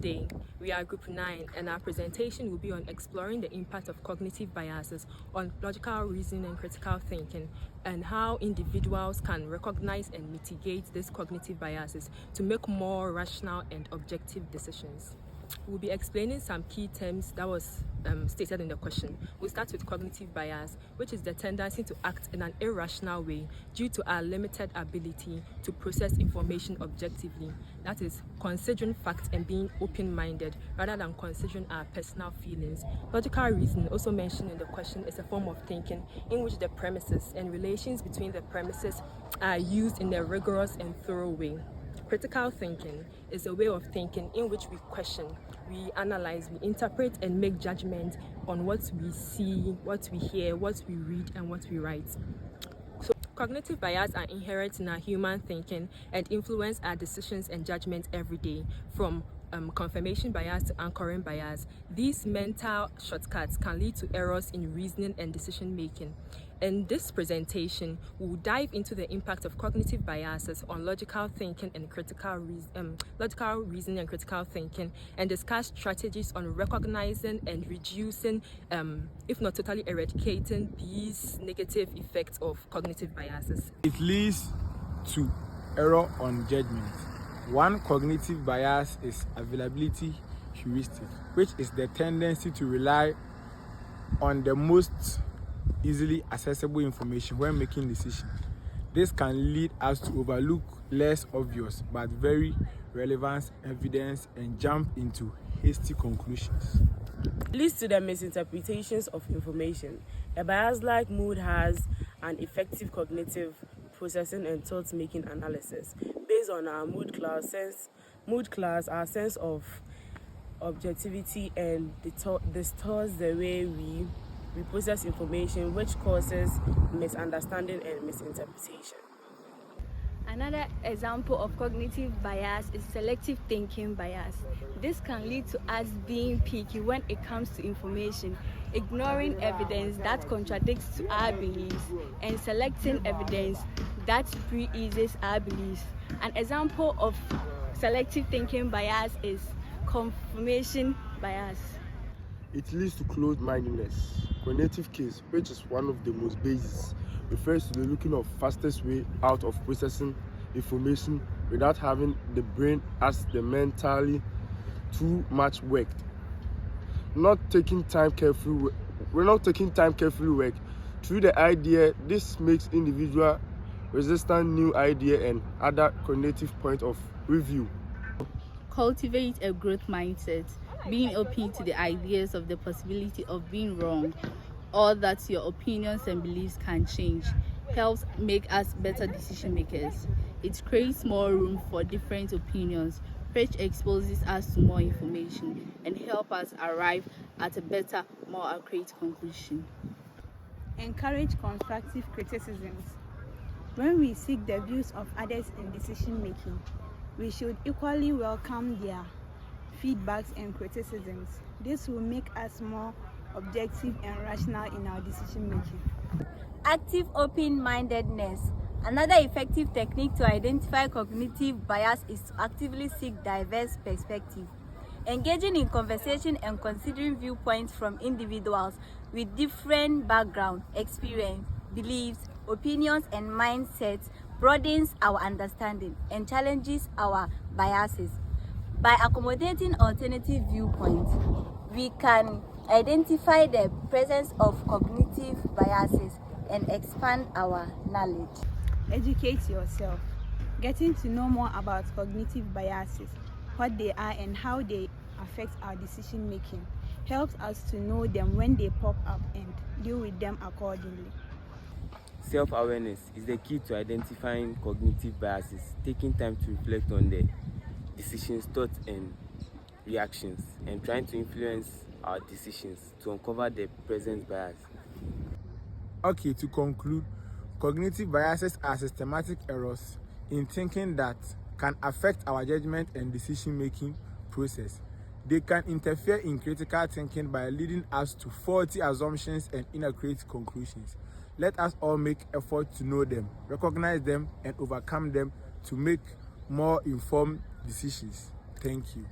day. We are Group 9 and our presentation will be on exploring the impact of cognitive biases on logical reasoning and critical thinking, and how individuals can recognize and mitigate these cognitive biases to make more rational and objective decisions. We'll be explaining some key terms that was stated in the question. We'll start with cognitive bias, which is the tendency to act in an irrational way due to our limited ability to process information objectively. That is, considering facts and being open-minded rather than considering our personal feelings. Logical reasoning, also mentioned in the question, is a form of thinking in which the premises and relations between the premises are used in a rigorous and thorough way. Critical thinking is a way of thinking in which we question, we analyze, we interpret and make judgments on what we see, what we hear, what we read and what we write. So cognitive bias are inherent in our human thinking and influence our decisions and judgments every day, from confirmation bias to anchoring bias. These mental shortcuts can lead to errors in reasoning and decision making. In this presentation, we will dive into the impact of cognitive biases on logical thinking and logical reasoning and critical thinking, and discuss strategies on recognizing and reducing, if not totally eradicating, these negative effects of cognitive biases. It leads to error on judgment. One cognitive bias is availability heuristic, which is the tendency to rely on the most easily accessible information when making decisions. This can lead us to overlook less obvious but very relevant evidence and jump into hasty conclusions. It leads to the misinterpretations of information. A bias-like mood has an effective cognitive processing and thought-making analysis. Based on our mood class, our sense of objectivity and distorts the way we process information, which causes misunderstanding and misinterpretation. Another example of cognitive bias is selective thinking bias. This can lead to us being picky when it comes to information, ignoring evidence that contradicts to our beliefs, and selecting evidence that pre-eases our beliefs. An example of selective thinking bias is confirmation bias. It leads to closed-mindedness. Cognitive case, which is one of the most basic, refers to the looking of fastest way out of processing information without having the brain as the mentally too much work. We're not taking time carefully work through the idea. This makes individual resistant new idea and other cognitive point of review. Cultivate a growth mindset, being open to the ideas of the possibility of being wrong, or that your opinions and beliefs can change, helps make us better decision makers. It creates more room for different opinions, which exposes us to more information and help us arrive at a better, more accurate conclusion. Encourage constructive criticisms. When we seek the views of others in decision making, we should equally welcome their feedbacks and criticisms. This will make us more objective and rational in our decision making. Active open-mindedness. Another effective technique to identify cognitive bias is to actively seek diverse perspectives. Engaging in conversation and considering viewpoints from individuals with different background, experience, beliefs, opinions, and mindsets broadens our understanding and challenges our biases. By accommodating alternative viewpoints, we can identify the presence of cognitive biases and expand our knowledge. Educate yourself. Getting to know more about cognitive biases, what they are and how they affect our decision making, helps us to know them when they pop up and deal with them accordingly. Self-awareness is the key to identifying cognitive biases, taking time to reflect on the decisions, thoughts and reactions, and trying to influence our decisions to uncover the present bias. Okay, to conclude, cognitive biases are systematic errors in thinking that can affect our judgment and decision-making process. They can interfere in critical thinking by leading us to faulty assumptions and inaccurate conclusions. Let us all make effort to know them, recognize them, and overcome them to make more informed decisions. Thank you.